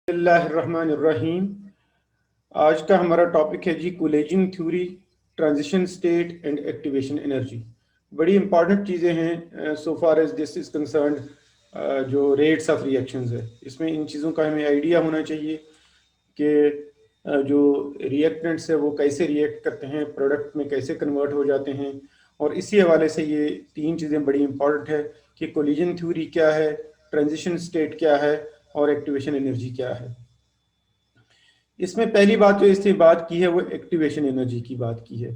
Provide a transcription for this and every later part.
बिस्मिल्लाहिर्रहमानिर्रहीम। आज का हमारा टॉपिक है जी collision theory, transition state and activation energy. बड़ी इंपॉर्टेंट चीज़ें हैं so far as this is concerned. जो रेट्स ऑफ रिएक्शंस है, इसमें इन चीज़ों का हमें आइडिया होना चाहिए कि जो रिएक्टेंट्स है वो कैसे रिएक्ट करते हैं, प्रोडक्ट में कैसे कन्वर्ट हो जाते हैं। और इसी हवाले से ये तीन चीज़ें बड़ी इंपॉर्टेंट है कि कोलिजन थ्योरी क्या है, ट्रांजिशन स्टेट क्या है और एक्टिवेशन एनर्जी क्या है। इसमें पहली बात जो इससे बात की है वो एक्टिवेशन एनर्जी की बात की है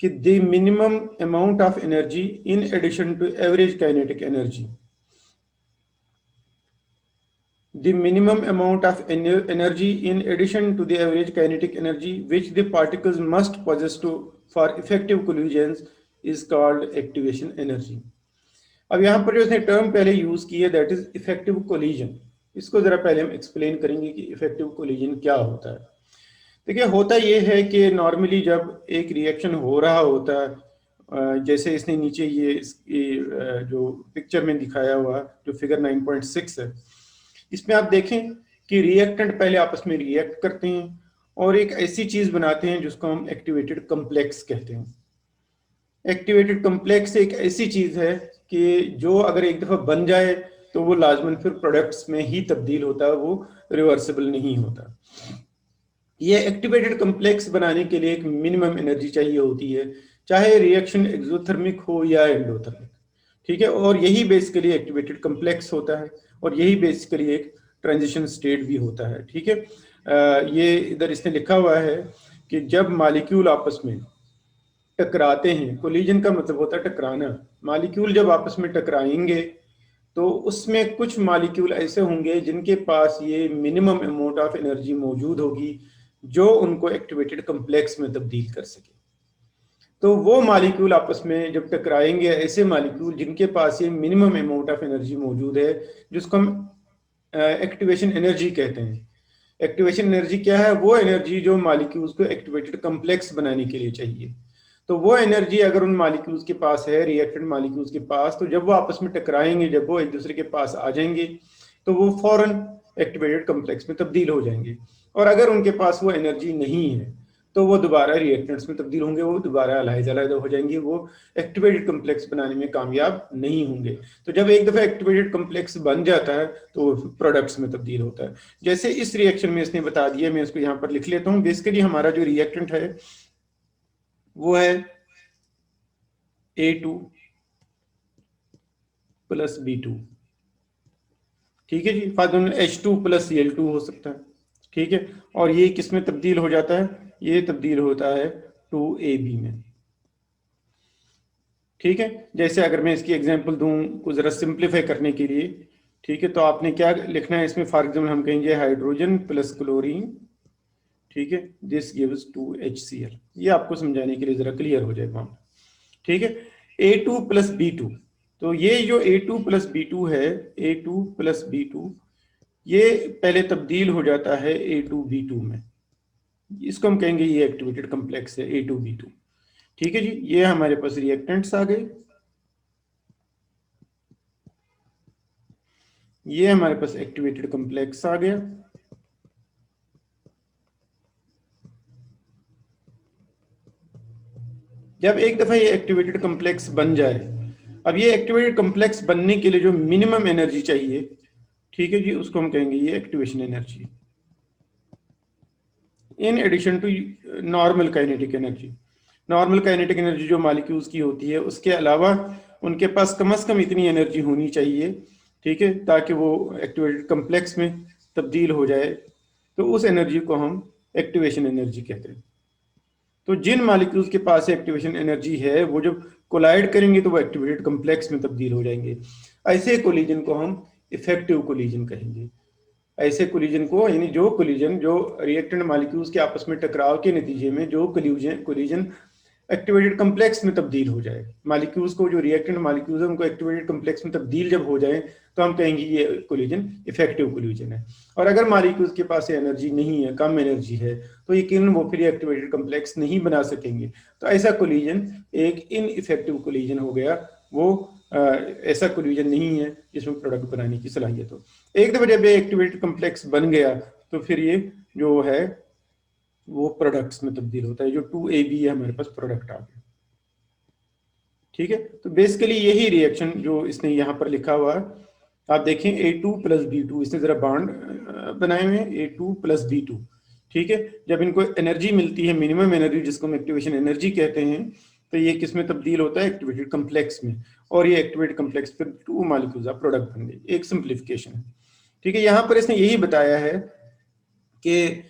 कि the minimum amount of energy in addition to average kinetic energy, the minimum amount of energy in addition to the average kinetic energy which the particles must possess to for effective collisions is called activation energy। अब यहाँ पर जो इसने term पहले use की है that is effective collision. इसको जरा पहले हम एक्सप्लेन करेंगे कि इफेक्टिव कोलिजन क्या होता है। देखिए, होता यह है कि नॉर्मली जब एक रिएक्शन हो रहा होता है, जैसे इसने नीचे ये जो पिक्चर में दिखाया हुआ जो फिगर 9.6 है, इसमें आप देखें कि रिएक्टेंट पहले आपस में रिएक्ट करते हैं और एक ऐसी चीज बनाते हैं जिसको हम एक्टिवेटेड कॉम्प्लेक्स कहते हैं। एक्टिवेटेड कॉम्प्लेक्स एक ऐसी चीज है कि जो अगर एक दफा बन जाए तो वो लाजमन फिर प्रोडक्ट्स में ही तब्दील होता है, वो रिवर्सिबल नहीं होता। ये एक्टिवेटेड कॉम्प्लेक्स बनाने के लिए एक मिनिमम एनर्जी चाहिए होती है, चाहे रिएक्शन एक्सोथर्मिक हो या एंडोथर्मिक। ठीक है, और यही बेसिकली एक्टिवेटेड कॉम्प्लेक्स होता है और यही बेसिकली एक ट्रांजिशन स्टेट भी होता है। ठीक है, ये इधर इसने लिखा हुआ है कि जब मॉलिक्यूल आपस में टकराते हैं, कोलिजन का मतलब होता है टकराना। मॉलिक्यूल जब आपस में टकराएंगे तो उसमें कुछ मॉलिक्यूल ऐसे होंगे जिनके पास ये मिनिमम अमाउंट ऑफ एनर्जी मौजूद होगी जो उनको एक्टिवेटेड कॉम्प्लेक्स में तब्दील कर सके। तो वो मॉलिक्यूल आपस में जब टकराएंगे, ऐसे मॉलिक्यूल जिनके पास ये मिनिमम अमाउंट ऑफ एनर्जी मौजूद है, जिसको हम एक्टिवेशन एनर्जी कहते हैं। एक्टिवेशन एनर्जी क्या है? वो एनर्जी जो मॉलिक्यूल्स को एक्टिवेटेड कॉम्प्लेक्स बनाने के लिए चाहिए। तो वो एनर्जी अगर उन मॉलिक्यूल्स के पास है, रिएक्टेंट मॉलिक्यूल्स के पास, तो जब वो आपस में टकराएंगे, जब वो एक दूसरे के पास आ जाएंगे तो वो फौरन एक्टिवेटेड कॉम्प्लेक्स में तब्दील हो जाएंगे। और अगर उनके पास वो एनर्जी नहीं है तो वो दोबारा रिएक्टेंट्स में तब्दील होंगे, वो दोबारा अलग-अलग हो जाएंगे, वो एक्टिवेटेड कॉम्प्लेक्स बनाने में कामयाब नहीं होंगे। तो जब एक दफा एक्टिवेटेड कॉम्प्लेक्स बन जाता है तो प्रोडक्ट्स में तब्दील होता है। जैसे इस रिएक्शन में इसने बता दिया, मैं इसको यहाँ पर लिख लेता हूँ। बेसिकली हमारा जो रिएक्टेंट है वो है A2 प्लस B2। ठीक है जी, फादर H2 प्लस Cl2 हो सकता है। ठीक है, और ये किस में तब्दील हो जाता है? ये तब्दील होता है 2AB में। ठीक है, जैसे अगर मैं इसकी एग्जांपल दूं को जरा सिंप्लीफाई करने के लिए, ठीक है, तो आपने क्या लिखना है इसमें? फॉर एग्जांपल हम कहेंगे हाइड्रोजन प्लस क्लोरीन, ठीक है, दिस गिव्स 2HCl। ये आपको समझाने के लिए जरा क्लियर हो जाएगा। ठीक है, A2 प्लस B2, तो ये जो A2 प्लस B2 है, A2 प्लस B2, ये पहले तब्दील हो जाता है A2B2 में। इसको हम कहेंगे ये एक्टिवेटेड कॉम्प्लेक्स है A2B2। ठीक है जी, ये हमारे पास रिएक्टेंट्स आ गए, ये हमारे पास एक्टिवेटेड कॉम्प्लेक्स आ गया। जब एक दफा ये एक्टिवेटेड कॉम्प्लेक्स बन जाए, अब ये एक्टिवेटेड कॉम्प्लेक्स बनने के लिए जो मिनिमम एनर्जी चाहिए, ठीक है जी, उसको हम कहेंगे ये activation energy in addition to normal kinetic energy. Normal kinetic energy जो मॉलिक्यूल्स की होती है, उसके अलावा उनके पास कम से कम इतनी एनर्जी होनी चाहिए, ठीक है, ताकि वो एक्टिवेटेड कॉम्प्लेक्स में तब्दील हो जाए। तो उस एनर्जी को हम एक्टिवेशन एनर्जी कहते हैं। तो जिन मॉलिक्यूल्स के पास एक्टिवेशन एनर्जी है, वो जब कोलाइड करेंगे तो वो एक्टिवेटेड कॉम्प्लेक्स में तब्दील हो जाएंगे। ऐसे कोलिजन को हम इफेक्टिव कोलिजन कहेंगे। ऐसे कोलिजन को, यानी जो कोलिजन जो रिएक्टेंट मॉलिक्यूल्स के आपस में टकराव के नतीजे में जो कोलिजन एक्टिवेटेड कॉम्प्लेक्स में तब्दील हो जाए, मॉलिक्यूल्स को, जो रिएक्टेंट मॉलिक्यूल्स है उनको एक्टिवेटेड कॉम्प्लेक्स में तब्दील जब हो जाए, तो हम कहेंगे ये कोलिजन इफेक्टिव कोलिजन है। और अगर मॉलिक्यूल्स के पास एनर्जी नहीं है, कम एनर्जी है, तो यकीनन वो फिर एक्टिवेटेड कॉम्प्लेक्स नहीं बना सकेंगे। तो ऐसा कोलिजन एक इनइफेक्टिव कोलिजन हो गया, वो ऐसा कोलिजन नहीं है जिसमें प्रोडक्ट बनाने की सलाहियत हो। एक दफा जब एक्टिवेटेड कॉम्प्लेक्स बन गया तो फिर ये जो है वो प्रोडक्ट्स में तब्दील होता है। जो 2AB है हमारे पास प्रोडक्ट आ गया। ठीक है, तो बेसिकली यही रिएक्शन जो इसने यहाँ पर लिखा हुआ है, आप देखें A2 + B2, इसने जरा बॉन्ड बनाए हुए हैं A2 + B2। ठीक है, जब इनको एनर्जी मिलती है, मिनिमम एनर्जी जिसको हम एक्टिवेशन एनर्जी कहते हैं, तो ये किस में तब्दील होता है, एक्टिवेटेड कम्प्लेक्स में, और ये एक्टिवेटेड कम्प्लेक्स फिर 2 मॉलिक्यूल्स ऑफ प्रोडक्ट बन गए। एक सिंप्लीफिकेशन है। ठीक है, यहाँ पर इसने यही बताया है कि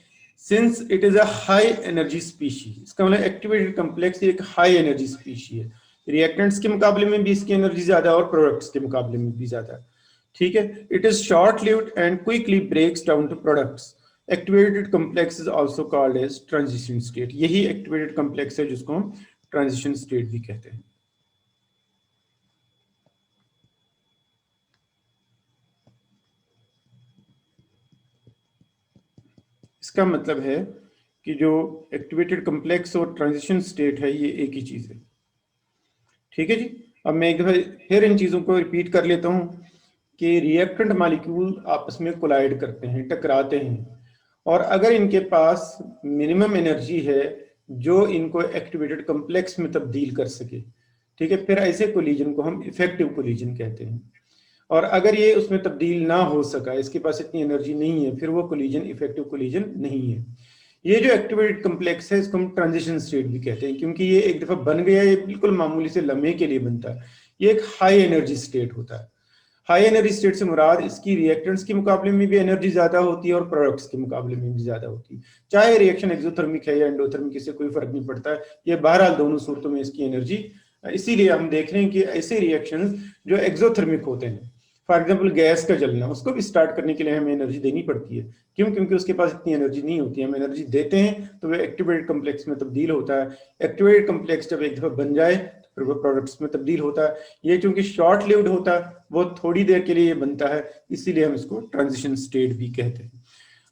since it is a high energy species, इसका मतलब एक्टिवेटेड कम्प्लेक्स एक हाई एनर्जी स्पीशी है, रिएक्टेंट्स के मुकाबले में भी इसकी एनर्जी ज्यादा है और प्रोडक्ट्स के मुकाबले में भी ज्यादा है। ठीक है, it is short lived and quickly breaks down to products. Activated complex is also called as transition state. यही एक्टिवेटेड कम्प्लेक्स है जिसको हम ट्रांजिशन स्टेट भी कहते हैं। इसका मतलब है कि जो एक्टिवेटेड कम्प्लेक्स और ट्रांजिशन स्टेट है ये एक ही चीज है। ठीक है जी, अब मैं एक दफा फिर इन चीजों को रिपीट कर लेता हूं कि रिएक्टेंट मॉलिक्यूल आपस में कोलाइड करते हैं, टकराते हैं, और अगर इनके पास मिनिमम एनर्जी है जो इनको एक्टिवेटेड कम्प्लेक्स में तब्दील कर सके, ठीक है, फिर ऐसे कोलिजन को हम इफेक्टिव कोलिजन कहते हैं। और अगर ये उसमें तब्दील ना हो सका, इसके पास इतनी एनर्जी नहीं है, फिर वो कोलिजन इफेक्टिव कोलिजन नहीं है। ये जो एक्टिवेटेड कम्प्लेक्स है इसको हम ट्रांजिशन स्टेट भी कहते हैं, क्योंकि ये एक दफा बन गया, ये बिल्कुल मामूली से लम्हे के लिए बनता है। ये एक हाई एनर्जी स्टेट होता है। हाई एनर्जी स्टेट से मुराद इसकी रिएक्टेंट्स के मुकाबले में भी एनर्जी ज्यादा होती है और प्रोडक्ट्स के मुकाबले में भी ज्यादा होती है। चाहे रिएक्शन एक्सोथर्मिक है या एंडोथर्मिक, इससे कोई फर्क नहीं पड़ता है, ये बहरहाल दोनों सूरतों में इसकी एनर्जी। इसीलिए हम देख रहे हैं कि ऐसे रिएक्शंस जो एक्सोथर्मिक होते हैं, फॉर एग्जाम्पल गैस का जलना, उसको भी स्टार्ट करने के लिए हमें एनर्जी देनी पड़ती है। क्यों? क्योंकि उसके पास इतनी एनर्जी नहीं होती है। हम एनर्जी देते हैं तो वह एक्टिवेटेड कम्प्लेक्स में तब्दील होता है। एक्टिवेटेड कम्प्लेक्स जब एक दफा बन जाए फिर वो प्रोडक्ट्स में तब्दील होता है। ये चूंकि शॉर्ट लिव्ड होता है, वो थोड़ी देर के लिए ये बनता है, इसीलिए हम इसको ट्रांजिशन स्टेट भी कहते हैं।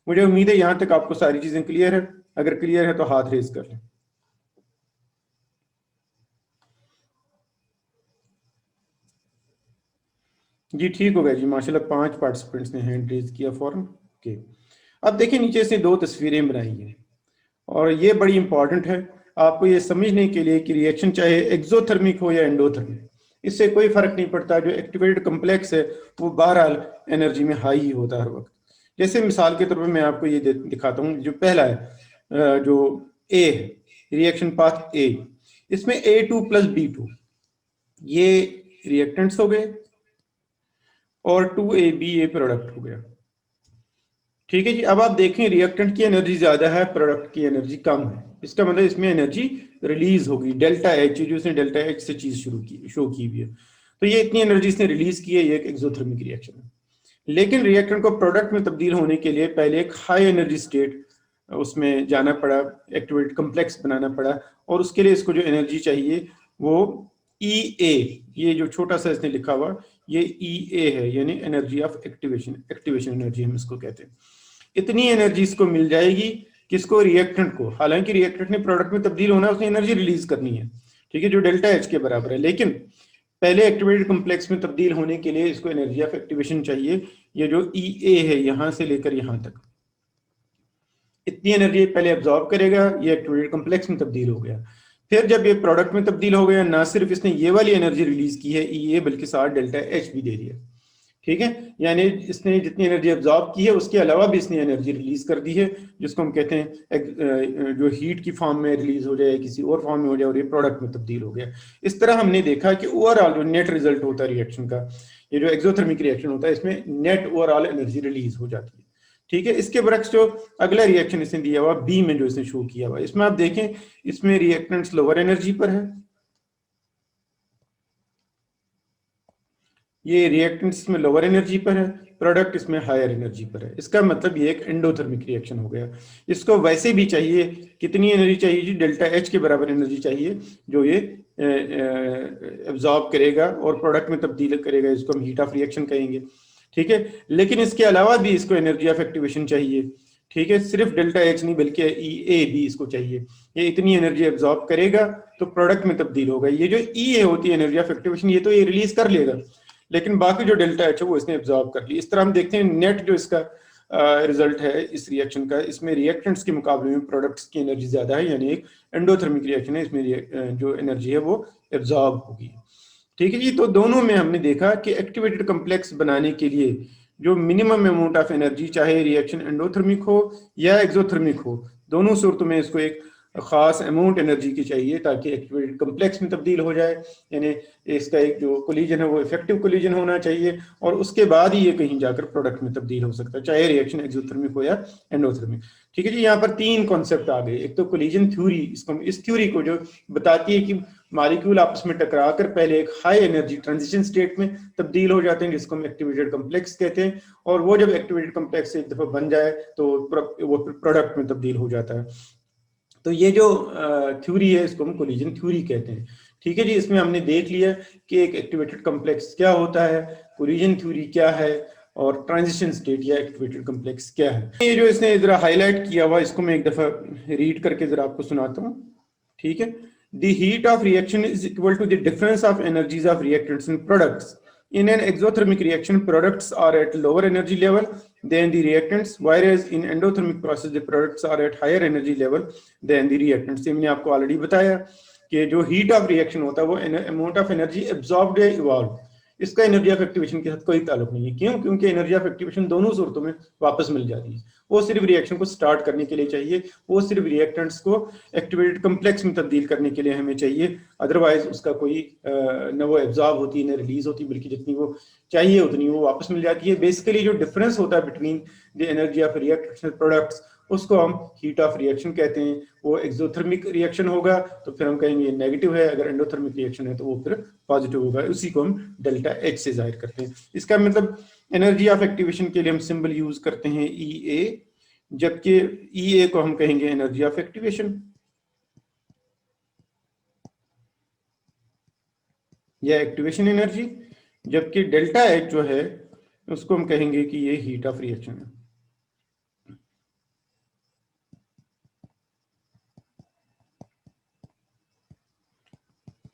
मुझे उम्मीद है यहाँ तक आपको सारी चीजें क्लियर है। अगर क्लियर है तो हाथ रेज कर लें। जी ठीक हो गया जी, माशाल्लाह 5 पार्टिसिपेंट्स ने हैंड रेज किया फौरन। ओके, अब देखिए नीचे से 2 तस्वीरें बनाई हैं और ये बड़ी इंपॉर्टेंट है आपको ये समझने के लिए कि रिएक्शन चाहे एक्सोथर्मिक हो या एंडोथर्मिक, इससे कोई फर्क नहीं पड़ता। जो एक्टिवेटेड कम्प्लेक्स है वो बहरहाल एनर्जी में हाई ही होता है हर वक्त। जैसे मिसाल के तौर पर मैं आपको ये दिखाता हूँ। जो पहला है जो ए है, रिएक्शन पाथ ए, इसमें A2 + B2 ये रिएक्टेंट्स हो गए और 2AB ये प्रोडक्ट हो गया। ठीक है जी, अब आप देखें रिएक्टेंट की एनर्जी ज्यादा है, प्रोडक्ट की एनर्जी कम है। इसका मतलब इसमें एनर्जी रिलीज होगी, डेल्टा एच, जो इसने डेल्टा एच से चीज शो की हुई है, तो ये इतनी एनर्जी इसने रिलीज की है। ये एक एक्सोथर्मिक रिएक्शन है। लेकिन रिएक्टेंट को प्रोडक्ट में तब्दील होने के लिए पहले एक हाई एनर्जी स्टेट उसमें जाना पड़ा, एक्टिवेटेड कम्प्लेक्स बनाना पड़ा, और उसके लिए इसको जो एनर्जी चाहिए वो EA, ये जो छोटा सा इसने लिखा हुआ ये EA है, यानी energy of activation, activation energy हम इसको कहते हैं। इतनी एनर्जी इसको मिल जाएगी किसको? रिएक्टेंट को। हालांकि रिएक्टेंट ने प्रोडक्ट में तब्दील होना है, उसने एनर्जी रिलीज करनी है, ठीक है, जो डेल्टा एच के बराबर है। लेकिन पहले एक्टिवेटेड कम्प्लेक्स में तब्दील होने के लिए इसको एनर्जी ऑफ एक्टिवेशन चाहिए। ये जो EA है यहां से लेकर यहां तक, इतनी एनर्जी पहले एब्जॉर्ब करेगा, ये एक्टिवेटेड कम्प्लेक्स में तब्दील हो गया। फिर जब ये प्रोडक्ट में तब्दील हो गया, ना सिर्फ इसने ये वाली एनर्जी रिलीज की है EA, बल्कि साथ डेल्टा एच भी दे दिया। ठीक है, यानी इसने जितनी एनर्जी एब्जॉर्ब की है उसके अलावा भी इसने एनर्जी रिलीज कर दी है, जिसको हम कहते हैं जो हीट की फॉर्म में रिलीज हो जाए, किसी और फॉर्म में हो जाए, और ये प्रोडक्ट में तब्दील हो गया। इस तरह हमने देखा कि ओवरऑल जो नेट रिजल्ट होता है रिएक्शन का, ये जो एक्सोथर्मिक रिएक्शन होता है, इसमें नेट ओवरऑल एनर्जी रिलीज हो जाती है। ठीक है, इसके बरक्स जो अगला रिएक्शन इसने दिया हुआ बी में, जो इसने शो किया हुआ, इसमें आप देखें इसमें रिएक्टेंट्स लोअर एनर्जी पर है, ये रिएक्टेंट्स में लोअर एनर्जी पर है, प्रोडक्ट इसमें हायर एनर्जी पर है। इसका मतलब ये एक एंडोथर्मिक रिएक्शन हो गया। इसको वैसे भी चाहिए, कितनी एनर्जी चाहिए जी? डेल्टा एच के बराबर एनर्जी चाहिए, जो ये एब्जॉर्ब करेगा और प्रोडक्ट में तब्दील करेगा। इसको हम हीट ऑफ रिएक्शन कहेंगे। ठीक है, लेकिन इसके अलावा भी इसको एनर्जी ऑफ एक्टिवेशन चाहिए। ठीक है, सिर्फ डेल्टा एच नहीं बल्कि EA भी इसको चाहिए। ये इतनी एनर्जी एब्जॉर्ब करेगा तो प्रोडक्ट में तब्दील होगा। ये जो EA होती है एनर्जी ऑफ एक्टिवेशन, ये तो ये रिलीज कर लेगा, लेकिन बाकी जो डेल्टा एच है वो इसने एब्जॉर्ब कर ली। इस तरह हम देखते हैं नेट जो इसका रिजल्ट है इस रिएक्शन का। इसमें रिएक्टेंट्स के मुकाबले में प्रोडक्ट्स की एनर्जी ज़्यादा है, यानी एक एंडोथर्मिक रिएक्शन है, इसमें जो एनर्जी है वो एब्जॉर्ब होगी। ठीक है जी। तो दोनों में हमने देखा कि एक्टिवेटेड कम्प्लेक्स बनाने के लिए जो मिनिमम अमाउंट ऑफ एनर्जी, चाहे रिएक्शन एंडोथर्मिक हो या एक्सोथर्मिक हो, दोनों सूरतों में इसको एक खास अमाउंट एनर्जी की चाहिए ताकि एक्टिवेटेड कम्प्लेक्स में तब्दील हो जाए। यानी इसका एक जो कोलिजन है वो इफेक्टिव कोलिजन होना चाहिए और उसके बाद ही ये कहीं जाकर प्रोडक्ट में तब्दील हो सकता है, चाहे रिएक्शन एक्सोथर्मिक हो या एंडोथर्मिक। ठीक है जी। यहाँ पर तीन कॉन्सेप्ट आ गए। एक तो कोलिजन थ्योरी, इस थ्योरी को जो बताती है कि मॉलिक्यूल आपस में टकरा कर पहले एक हाई एनर्जी ट्रांजिशन स्टेट में तब्दील हो जाते हैं, जिसको हम एक्टिवेटेड कम्प्लेक्स कहते हैं, और वो जब एक्टिवेटेड कम्प्लेक्स एक दफा बन जाए तो वो प्रोडक्ट में तब्दील हो जाता है। तो ये जो थ्योरी है इसको हम कोलिजन थ्योरी कहते हैं। ठीक है जी। इसमें हमने देख लिया कि एक एक्टिवेटेड कम्प्लेक्स क्या होता है, कोलिजन थ्योरी क्या है, और ट्रांजिशन स्टेट या एक्टिवेटेड कम्प्लेक्स क्या है। ये जो इसने जरा हाईलाइट किया हुआ, इसको मैं एक दफा रीड करके जरा आपको सुनाता हूँ। ठीक है। The heat of reaction is equal to the difference of energies of reactants and products. In an exothermic reaction, products are at lower energy level than the reactants, whereas in endothermic process, the products are at higher energy level than the reactants. ये मैंने आपको already बताया कि जो heat of reaction होता है वो amount of energy absorbed या इवॉल्व, इसका एनर्जी ऑफ एक्टिवेशन के साथ कोई ताल्लुक नहीं है। क्यों? क्योंकि एनर्जी ऑफ एक्टिवेशन दोनों सूरतों में वापस मिल जाती है। वो सिर्फ रिएक्शन को स्टार्ट करने के लिए चाहिए, वो सिर्फ रिएक्टेंट्स को एक्टिवेटेड कम्प्लेक्स में तब्दील करने के लिए हमें चाहिए। अदरवाइज उसका कोई न वो एब्जॉर्ब होती है न रिलीज होती, बल्कि जितनी वो चाहिए उतनी वो वापस मिल जाती है। बेसिकली जो डिफरेंस होता है between the energy of reactants and products, उसको हम हीट ऑफ रिएक्शन कहते हैं। वो एक्सोथर्मिक रिएक्शन होगा तो फिर हम कहेंगे नेगेटिव है, अगर एंडोथर्मिक रिएक्शन है तो वो फिर पॉजिटिव होगा। उसी को हम डेल्टा एच से जाहिर करते हैं। इसका मतलब एनर्जी ऑफ एक्टिवेशन के लिए हम सिंबल यूज करते हैं ई ए, जबकि ई ए को हम कहेंगे एनर्जी ऑफ एक्टिवेशन या एक्टिवेशन एनर्जी, जबकि डेल्टा एच जो है उसको हम कहेंगे कि ये हीट ऑफ रिएक्शन है।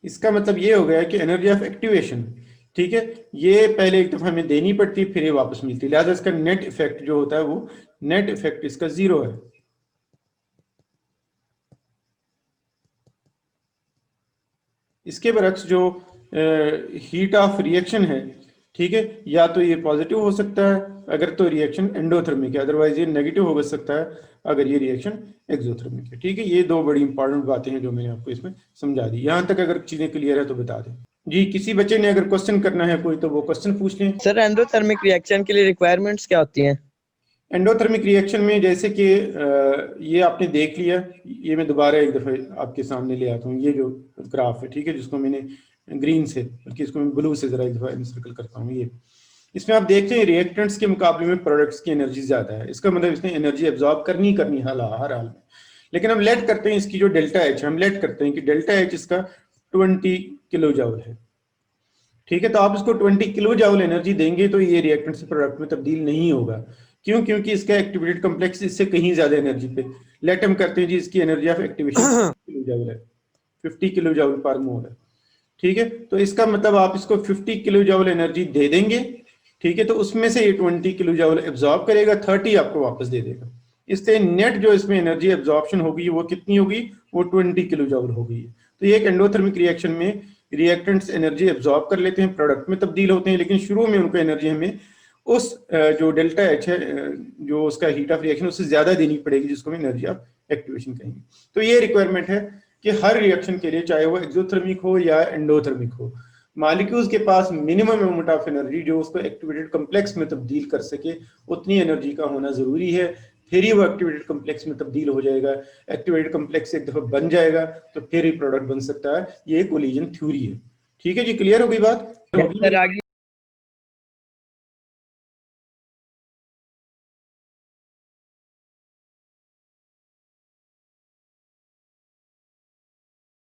इसका मतलब ये हो गया कि एनर्जी ऑफ एक्टिवेशन, ठीक है, ये पहले एक दफा हमें देनी पड़ती है फिर ये वापस मिलती है, लिहाजा इसका नेट इफेक्ट जो होता है वो नेट इफेक्ट इसका 0 है। इसके बरक्स जो हीट ऑफ रिएक्शन है, ठीक है, या तो ये पॉजिटिव हो सकता है अगर तो रिएक्शन एंडोथर्मिक है, अदरवाइज ये नेगेटिव हो सकता है अगर ये रिएक्शन एक्सोथर्मिक है। ठीक है, ये दो बड़ी इंपॉर्टेंट बातें हैं जो मैंने आपको इसमें समझा दी। यहां तक अगर चीजें क्लियर है तो बता दें। जी, किसी बच्चे ने अगर क्वेश्चन करना है कोई तो वो क्वेश्चन पूछ लें। सर एंडोथर्मिक रिएक्शन के लिए रिक्वायरमेंट्स क्या होती हैं? एंडोथर्मिक रिएक्शन में जैसे कि ये आपने देख लिया, ये मैं दोबारा एक दफे आपके सामने ले आता हूँ। ये जो ग्राफ है, ठीक है, जिसको मैंने ग्रीन से, बल्कि इसको मैं ब्लू से जरा एक दफा इंसर्कल करता हूँ। ये इसमें आप देखते हैं रिएक्टेंट्स के मुकाबले में प्रोडक्ट्स की एनर्जी ज्यादा है। इसका मतलब इसने एनर्जी एब्जॉर्ब करनी हर हाल में। लेकिन हम लेट करते हैं इसकी जो डेल्टा एच, हम लेट करते हैं कि डेल्टा एच इसका 20 किलो जूल है। ठीक है, तो आप इसको 20 किलो जूल एनर्जी देंगे तो ये रिएक्टेंट से प्रोडक्ट में तब्दील नहीं होगा। क्यों? क्योंकि इसका एक्टिवेटेड कम्प्लेक्स इससे कहीं ज्यादा एनर्जी पे लेट हम करते हैं जी, इसकी energy of activation kilo joule है, 50 किलो जूल पर मोल है। ठीक है, तो इसका मतलब आप इसको 50 किलो जूल एनर्जी दे देंगे, ठीक है, तो उसमें से ये 20 किलो जूल एब्जॉर्ब करेगा, 30 आपको वापस दे देगा। इससे नेट जो इसमें एनर्जी एब्जॉर्प्शन होगी वो कितनी होगी? वो 20 किलो जूल होगी। तो ये एक एंडोथर्मिक रिएक्शन में रिएक्टेंट्स एनर्जी एब्जॉर्ब कर लेते हैं, प्रोडक्ट में तब्दील होते हैं, लेकिन शुरू में उनको एनर्जी हमें उस जो डेल्टा एच है, जो उसका हीट ऑफ रिएक्शन, उससे ज्यादा देनी पड़ेगी, जिसको हम एनर्जी ऑफ एक्टिवेशन कहेंगे। तो ये रिक्वायरमेंट है कि हर रिएक्शन के लिए, चाहे वो एक्सोथर्मिक हो या एंडोथर्मिक हो, मॉलिक्यूल्स के पास मिनिमम अमाउंट ऑफ एनर्जी जो उसको एक्टिवेटेड कम्प्लेक्स में तब्दील कर सके, उतनी एनर्जी का होना जरूरी है। फिर ही वो एक्टिवेटेड कम्प्लेक्स में तब्दील हो जाएगा। एक्टिवेटेड कम्प्लेक्स एक दफा बन जाएगा तो फिर ही प्रोडक्ट बन सकता है। ये कोलिजन थ्योरी है। ठीक है जी, क्लियर हो गई बात? सर आगे